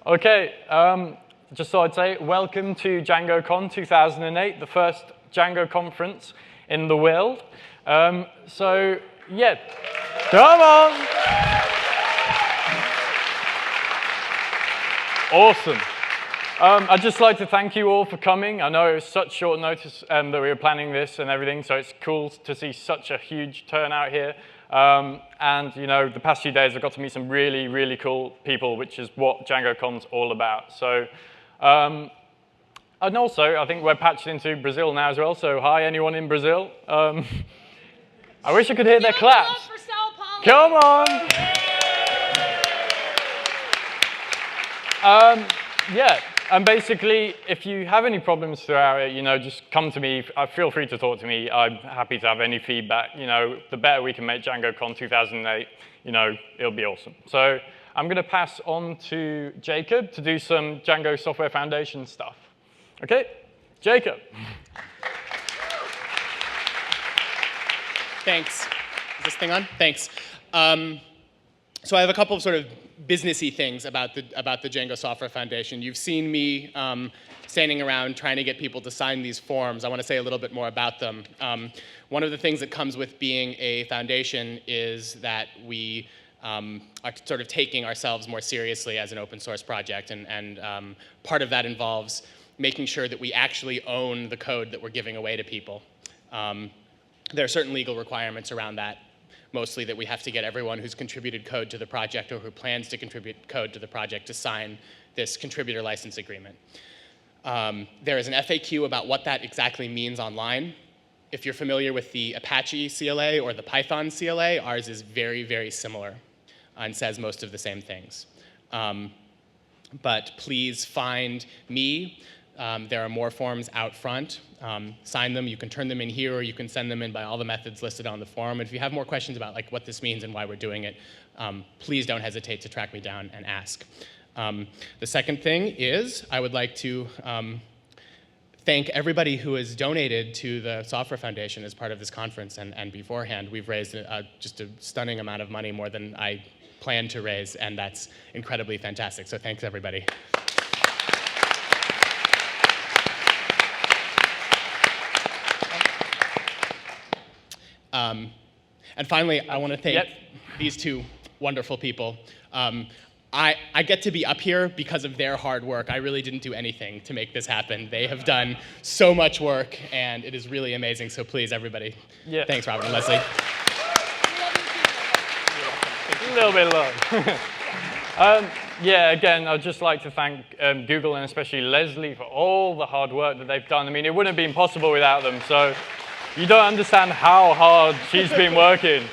Okay, just thought I'd say welcome to DjangoCon 2008, the first Django conference in the world. So, yeah, come on! Awesome. I'd just like to thank you all for coming. I know it was such short notice that we were planning this and everything, so it's cool to see such a huge turnout here. And, you know, the past few days I've got to meet some really, really cool people, which is what DjangoCon's all about. So, and also, I think we're patched into Brazil now as well, so hi, anyone in Brazil? I wish I could hear their claps. For Sao Paulo. Come on! Yeah, and basically, if you have any problems throughout it, you know, just come to me. Feel free to talk to me. I'm happy to have any feedback. You know, the better we can make DjangoCon 2008, you know, it'll be awesome. So I'm going to pass on to Jacob to do some Django Software Foundation stuff. Okay, Jacob. Thanks. Is this thing on? Thanks. So I have a couple of sort of businessy things about the Django Software Foundation. You've seen me standing around trying to get people to sign these forms. I want to say a little bit more about them. One of the things that comes with being a foundation is that we are sort of taking ourselves more seriously as an open source project, and part of that involves making sure that we actually own the code that we're giving away to people. There are certain legal requirements around that. Mostly that we have to get everyone who's contributed code to the project or who plans to contribute code to the project to sign this contributor license agreement. There is an FAQ about what that exactly means online. If you're familiar with the Apache CLA or the Python CLA, ours is very, very similar and says most of the same things. But please find me. There are more forms out front. Sign them. You can turn them in here, or you can send them in by all the methods listed on the forum. And if you have more questions about like what this means and why we're doing it, please don't hesitate to track me down and ask. The second thing is I would like to thank everybody who has donated to the Software Foundation as part of this conference and beforehand. We've raised just a stunning amount of money, more than I planned to raise, and that's incredibly fantastic. So thanks, everybody. And finally, I want to thank these two wonderful people. I get to be up here because of their hard work. I really didn't do anything to make this happen. They have done so much work, and it is really amazing. So please, everybody, thanks, Robert and Leslie. A little bit low. Yeah, again, I'd just like to thank Google and especially Leslie for all the hard work that they've done. I mean, it wouldn't have been possible without them. So you don't understand how hard she's been working.